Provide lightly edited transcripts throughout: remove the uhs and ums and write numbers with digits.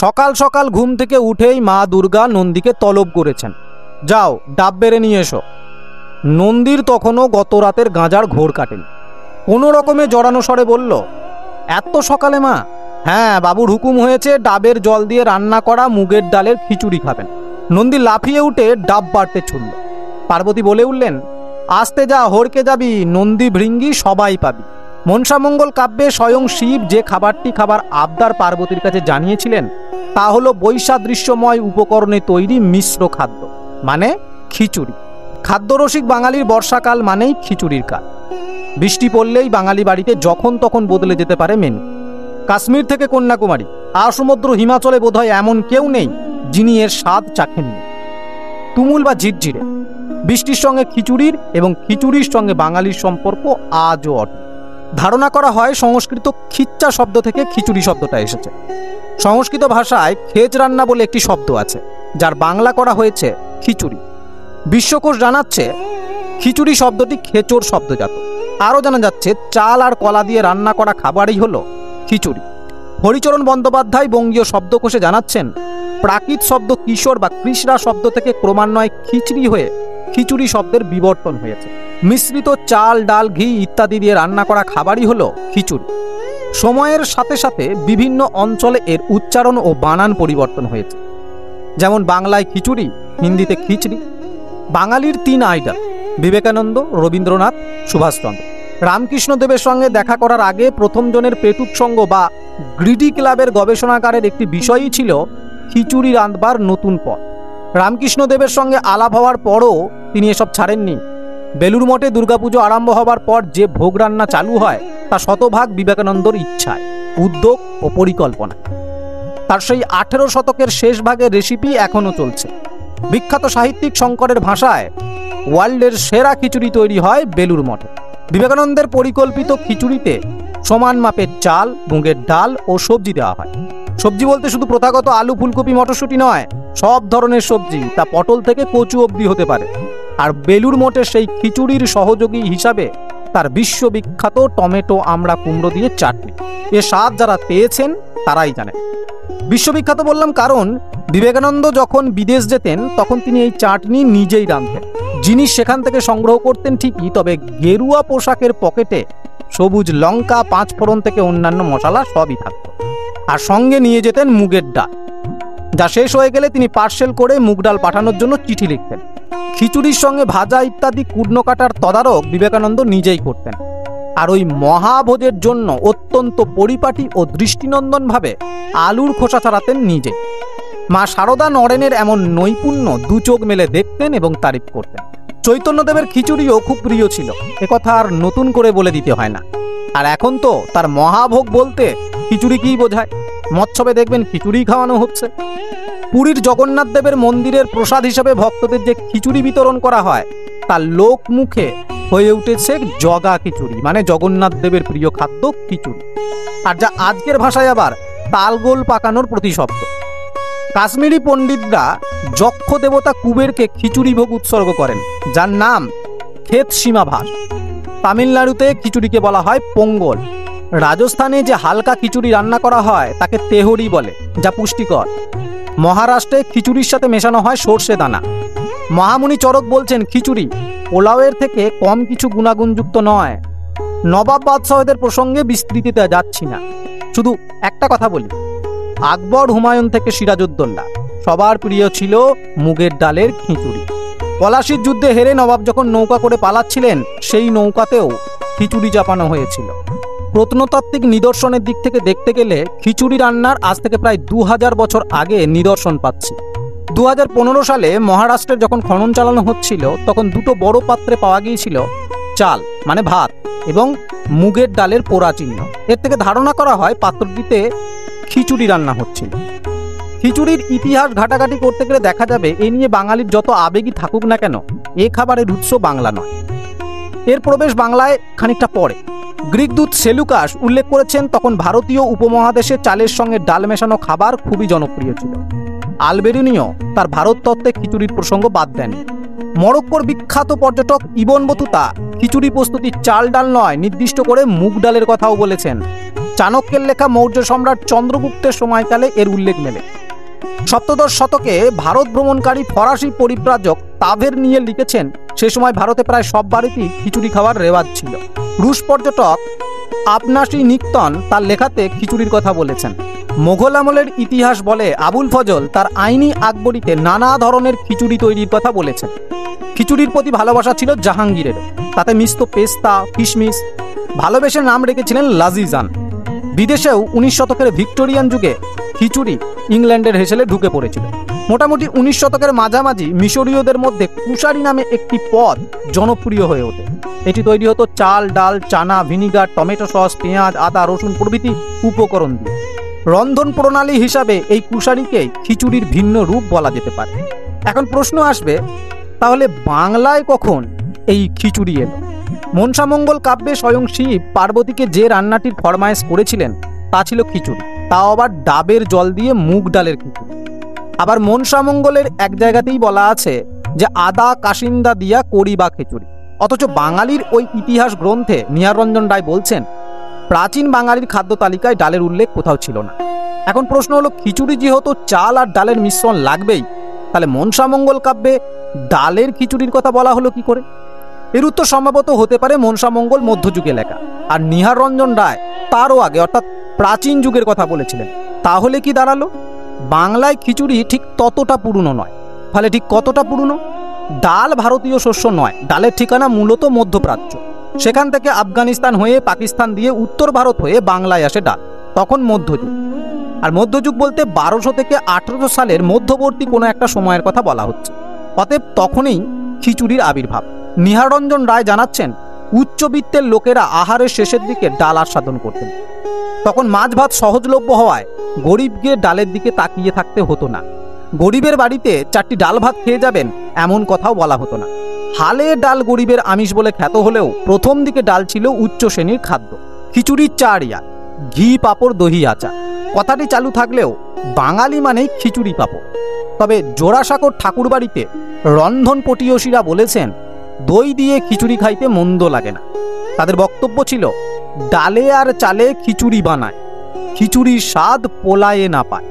সকাল সকাল ঘুম থেকে উঠেই মা দুর্গা নন্দীকে তলব করেছেন, যাও ডাব বেড়ে নিয়ে এসো। নন্দীর তখনও গত রাতের গাঁজার ঘোর কাটেনি। কোনো রকমে জড়ানো স্বরে বলল, এত সকালে মা? হ্যাঁ, বাবুর হুকুম হয়েছে ডাবের জল দিয়ে রান্না করা মুগের ডালের খিচুড়ি খাবেন। নন্দী লাফিয়ে উঠে ডাব বাড়তে ছুটল। পার্বতী বলে উঠলেন, আস্তে যা, হড়কে যাবি, নন্দী ভৃঙ্গি সবাই পাবি। মনসামঙ্গল কাব্যে স্বয়ং শিব যে খাবারটি খাবার আবদার পার্বতীর কাছে জানিয়েছিলেন তা হলো বৈসাদৃশ্যময় উপকরণে তৈরি মিশ্র খাদ্য, মানে খিচুড়ি। খাদ্যরসিক বাঙালির বর্ষাকাল মানেই খিচুড়ির কাল। বৃষ্টি পড়লেই বাঙালি বাড়িতে যখন তখন বদলে যেতে পারে মেনু। কাশ্মীর থেকে কন্যাকুমারী আর সমুদ্র হিমাচলে বোধহয় এমন কেউ নেই যিনি এর স্বাদ চাখেননি। তুমুল বা ঝিরঝিরে বৃষ্টির সঙ্গে খিচুড়ির এবং খিচুড়ির সঙ্গে বাঙালির সম্পর্ক আজও অটুট। ধারণা করা হয় সংস্কৃত খিচ্চা শব্দ থেকে খিচুড়ি শব্দটা এসেছে। সংস্কৃত ভাষায় খেজ রান্না বলে একটি শব্দ আছে, যার বাংলা করা হয়েছে খিচুড়ি। বিশ্বকোষ জানাচ্ছে খিচুড়ি শব্দটি খেচোর শব্দজাত। আরও জানা যাচ্ছে চাল আর কলা দিয়ে রান্না করা খাবারই হলো খিচুড়ি। হরিচরণ বন্দ্যোপাধ্যায় বঙ্গীয় শব্দকোষে জানাচ্ছেন প্রাকৃত শব্দ কিশোর বা কৃষ্ণা শব্দ থেকে ক্রমান্বয়ে খিচড়ি হয়ে খিচুড়ি শব্দের বিবর্তন হয়েছে। মিশ্রিত চাল, ডাল, ঘি ইত্যাদি দিয়ে রান্না করা খাবারই হলো খিচুড়ি। সময়ের সাথে সাথে বিভিন্ন অঞ্চলে এর উচ্চারণ ও বানান পরিবর্তন হয়েছে। যেমন বাংলায় খিচুড়ি, হিন্দিতে খিচড়ি। বাঙালির তিন আইডল বিবেকানন্দ, রবীন্দ্রনাথ, সুভাষচন্দ্র। রামকৃষ্ণদেবের সঙ্গে দেখা করার আগে প্রথম জনের পেটুক সঙ্গ বা গ্রিডি ক্লাবের গবেষণাগারের একটি বিষয়ই ছিল খিচুড়ি রাঁধবার নতুন পথ। রামকৃষ্ণদেবের সঙ্গে আলাপ হওয়ার পরও তিনি এসব ছাড়েননি। বেলুর মঠে দুর্গাপুজো আরম্ভ হবার পর যে ভোগ রান্না চালু হয় তা শতভাগ বিবেকানন্দর ইচ্ছায়, উদ্যোগ ও পরিকল্পনা। তার সেই 18 শতকের শেষ ভাগের রেসিপি এখনও চলছে। বিখ্যাত সাহিত্যিক শঙ্করের ভাষায় ওয়ার্ল্ডের সেরা খিচুড়ি তৈরি হয় বেলুর মঠে। বিবেকানন্দের পরিকল্পিত খিচুড়িতে সমান মাপের চাল, মুগের ডাল ও সবজি দেওয়া হয়। সবজি বলতে শুধু প্রথাগত আলু, ফুলকপি, মটরশুঁটি নয়, সব ধরনের সবজি, তা পটল থেকে কচু অবধি হতে পারে। আর বেলুর মঠে সেই খিচুড়ির সহযোগী হিসাবে তার বিশ্ববিখ্যাত টমেটো, আমড়া, কুমড়ো দিয়ে চাটনি। এ স্বাদ যারা পেয়েছেন তারাই জানেন। বিশ্ববিখ্যাত বললাম কারণ বিবেকানন্দ যখন বিদেশ যেতেন তখন তিনি এই চাটনি নিজেই রাঁধতেন। জিনিস সেখান থেকে সংগ্রহ করতেন ঠিকই, তবে গেরুয়া পোশাকের পকেটে সবুজ লঙ্কা, 5 ফোড়ন থেকে অন্যান্য মশলা সবই থাকত। আর সঙ্গে নিয়ে যেতেন মুগের ডাল, যা শেষ হয়ে গেলে তিনি পার্সেল করে মুগ ডাল পাঠানোর জন্য চিঠি লিখতেন। খিচুড়ির সঙ্গে ভাজা ইত্যাদি কুটনো কাটার তদারক বিবেকানন্দ নিজেই করতেন। আর ওই মহাভোজের জন্য অত্যন্ত পরিপাটি ও দৃষ্টিনন্দনভাবে আলুর খোসা ছাড়াতেন নিজে। মা শারদা নরেনের এমন নৈপুণ্য দু চোখ মেলে দেখতেন এবং তারিফ করতেন। চৈতন্যদেবের খিচুড়িও খুব প্রিয় ছিল, একথা আর নতুন করে বলে দিতে হয় না। আর এখন তো তার মহাভোগ বলতে খিচুড়ি কি বোঝায়? মৎসবে দেখবেন খিচুড়ি খাওয়ানো হচ্ছে। পুরীর জগন্নাথ দেবের মন্দিরের প্রসাদ হিসেবে ভক্তদের যে খিচুড়ি বিতরণ করা হয় তা লোক মুখে হয়ে উঠেছে জগা খিচুড়ি, মানে জগন্নাথ দেবের প্রিয় খাদ্য খিচুড়ি। আর যা আজকের ভাষায় আবার তালগোল পাকানোর প্রতিশব্দ। কাশ্মীরি পণ্ডিতরা যক্ষ দেবতা কুবেরকে খিচুড়ি ভোগ উৎসর্গ করেন, যার নাম ক্ষেত সীমা ভাস। তামিলনাড়ুতে খিচুড়িকে বলা হয় পোঙ্গল। রাজস্থানে যে হালকা খিচুড়ি রান্না করা হয় তাকে তেহরি বলে, যা পুষ্টিকর। মহারাষ্ট্রে খিচুড়ির সাথে মেশানো হয় সর্ষে দানা। মহামুনি চরক বলছেন খিচুড়ি পোলাওয়ের থেকে কম কিছু গুণাগুণযুক্ত নয়। নবাব বাদশাহদের প্রসঙ্গে বিস্তৃতিতে যাচ্ছি না, শুধু একটা কথা বলি, আকবর, হুমায়ুন থেকে সিরাজউদ্দৌলা সবার প্রিয় ছিল মুগের ডালের খিচুড়ি। পলাশির যুদ্ধে হেরে নবাব যখন নৌকা করে পালাচ্ছিলেন সেই নৌকাতেও খিচুড়ি চাপানো হয়েছিল। প্রত্নতাত্ত্বিক নিদর্শনের দিক থেকে দেখতে গেলে খিচুড়ি রান্নার আজ থেকে প্রায় 2000 বছর আগে নিদর্শন পাচ্ছি। 2015 সালে মহারাষ্ট্রের যখন খনন চালানো হচ্ছিল তখন দুটো বড় পাত্রে পাওয়া গিয়েছিল চাল, মানে ভাত, এবং মুগের ডালের পোড়া চিহ্ন। এর থেকে ধারণা করা হয় পাত্রটিতে খিচুড়ি রান্না হচ্ছিল। খিচুড়ির ইতিহাস ঘাটাঘাটি করতে গেলে দেখা যাবে এ নিয়ে বাঙালির যত আবেগই থাকুক না কেন, এ খাবারের উৎস বাংলা নয়। এর প্রবেশ বাংলায় খানিকটা পরে। গ্রিক দূত সেলুকাস উল্লেখ করেছেন তখন ভারতীয় উপমহাদেশে চালের সঙ্গে ডাল মেশানো খাবার খুবই জনপ্রিয় ছিল। আলবেরুনিও তার ভারত তত্ত্বে খিচুড়ির প্রসঙ্গ বাদ দেন। মরক্কোর বিখ্যাত পর্যটক ইবন বতুতা খিচুড়ি প্রস্তুতির চাল ডাল নয়, নির্দিষ্ট করে মুগ ডালের কথাও বলেছেন। চাণক্যের লেখা মৌর্য সম্রাট চন্দ্রগুপ্তের সময়কালে এর উল্লেখ মেলে। সপ্তদশ শতকে ভারত ভ্রমণকারী ফরাসি পরিব্রাজক তাভেরনিয়ে লিখেছেন, সে সময় ভারতে প্রায় সব বাড়িতেই খিচুড়ি খাওয়ার রেওয়াজ ছিল। রুশ পর্যটক আবনাসি নিক্তন তার লেখাতে খিচুড়ির কথা বলেছেন। মোগল আমলের ইতিহাস বলে আবুল ফজল তার আইনি আকবরীতে নানা ধরনের খিচুড়ি তৈরির কথা বলেছেন। খিচুড়ির প্রতি ভালোবাসা ছিল জাহাঙ্গীরের, তাতে মিশত পেস্তা, কিশমিশ। ভালোবেসে নাম রেখেছিলেন লাজিজান। বিদেশেও 19 শতকের ভিক্টোরিয়ান যুগে খিচুড়ি ইংল্যান্ডের হেসেলে ঢুকে পড়েছিল। মোটামুটি 19 শতকের মাঝামাঝি মিশরীয়দের মধ্যে কুশারি নামে একটি পদ জনপ্রিয় হয়ে ওঠে। এটি তৈরি হতো চাল, ডাল, চানা, ভিনিগার, টমেটো সস, পেঁয়াজ, আদা, রসুন প্রভৃতি উপকরণ দিয়ে। রন্ধন প্রণালী হিসাবে এই কুশারিকে খিচুড়ির ভিন্ন রূপ বলা যেতে পারে। এখন প্রশ্ন আসবে, তাহলে বাংলায় কখন এই খিচুড়ি এলো? মনসামঙ্গল কাব্যে স্বয়ং শিব পার্বতীকে যে রান্নাটির ফরমায়েশ করেছিলেন তা ছিল খিচুড়ি, তাও আবার ডাবের জল দিয়ে মুগ ডালের খিচুড়ি। আবার মনসামঙ্গলের এক জায়গাতেই বলা আছে যে আদা কাসিন্দা দিয়া করি বা খিচুড়ি। অথচ বাঙালির ওই ইতিহাস গ্রন্থে নিহাররঞ্জন রায় বলছেন, প্রাচীন বাঙালির খাদ্য তালিকায় ডালের উল্লেখ কোথাও ছিল না। এখন প্রশ্ন হলো, খিচুড়ি যেহেতু চাল আর ডালের মিশ্রণ লাগবেই, তাহলে মনসামঙ্গল কাব্যে ডালের খিচুড়ির কথা বলা হলো কি করে? এর উত্তর সম্ভবত হতে পারে মনসামঙ্গল মধ্যযুগে লেখা, আর নিহাররঞ্জন রায় তারও আগে অর্থাৎ প্রাচীন যুগের কথা বলেছিলেন। তাহলে কি দাঁড়ালো? বাংলায় খিচুড়ি ঠিক ততটা পুরনো নয়। ফলে ঠিক কতটা পুরনো? ডাল ভারতীয় শস্য নয়, ডালের ঠিকানা মূলত মধ্যপ্রাচ্য। সেখান থেকে আফগানিস্তান হয়ে পাকিস্তান দিয়ে উত্তর ভারত হয়ে বাংলায় আসে ডাল। তখন মধ্যযুগ। আর মধ্যযুগ বলতে 1200 থেকে 1800 সালের মধ্যবর্তী কোনো একটা সময়ের কথা বলা হচ্ছে। অতএব তখনই খিচুড়ির আবির্ভাব। নিহাররঞ্জন রায় জানাচ্ছেন, উচ্চবিত্তের লোকেরা আহারের শেষের দিকে ডাল আস্বাদন করতেন। তখন মাছ ভাত সহজলভ্য হওয়ায় গরিবকে ডালের দিকে তাকিয়ে থাকতে হতো না। গরিবের বাড়িতে 4টি ডাল ভাত খেয়ে যাবেন এমন কথাও বলা হতো না। হালে ডাল গরিবের আমিষ বলে খ্যাত হলেও প্রথম দিকে ডাল ছিল উচ্চ শ্রেণীর খাদ্য। খিচুড়ির চাড়িয়া, ঘি, পাঁপড়, দহি, আচার কথাটি চালু থাকলেও বাঙালি মানেই খিচুড়ি পাঁপড়। তবে জোড়াসাঁকোর ঠাকুর বাড়িতে রন্ধন পটীয়সীরা বলেছেন, দই দিয়ে খিচুড়ি খাইতে মন্দ লাগে না। তাদের বক্তব্য ছিল, ডালে আর চালে খিচুড়ি বানায়, খিচুড়ির স্বাদ পোলায়ে না পায়।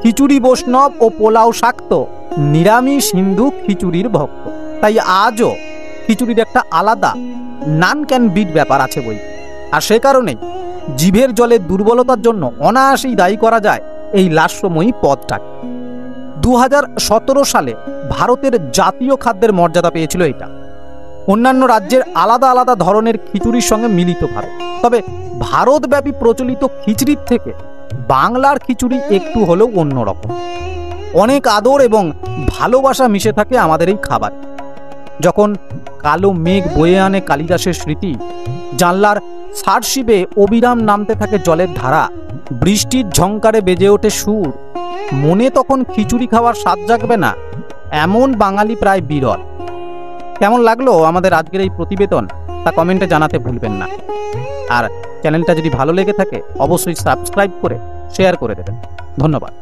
খিচুড়ি বৈষ্ণব ও পোলাও শাক্ত, নিরামিষ হিন্দু খিচুড়ির ভক্ত। তাই আজও খিচুড়ির একটা আলাদা নান ক্যান বিট ব্যাপার আছে বই। আর সে কারণেই জিভের জলের দুর্বলতার জন্য অনায়াসেই দায়ী করা যায় এই লাস্যময়ী পদটাকে। 2017 সালে ভারতের জাতীয় খাদ্যের মর্যাদা পেয়েছিল এটা। অন্যান্য রাজ্যের আলাদা আলাদা ধরনের খিচুড়ির সঙ্গে মিলিত ভারত। তবে ভারতব্যাপী প্রচলিত খিচুড়ির থেকে বাংলার খিচুড়ি একটু হলেও অন্যরকম। অনেক আদর এবং ভালোবাসা মিশে থাকে আমাদের এই খাবার। যখন কালো মেঘ বয়ে আনে কালিদাসের স্মৃতি, জানলার সারশিবে অবিরাম নামতে থাকে জলের ধারা, বৃষ্টির ঝংকারে বেজে ওঠে সুর, মনে তখন খিচুড়ি খাওয়ার স্বাদ জাগবে না, এমন বাঙালি প্রায় বিরল। কেমন লাগলো আমাদের আজকের এই প্রতিবেদন তা কমেন্টে জানাতে ভুলবেন না। আর চ্যানেলটা যদি ভালো লেগে থাকে অবশ্যই সাবস্ক্রাইব করে শেয়ার করে দেবেন। ধন্যবাদ।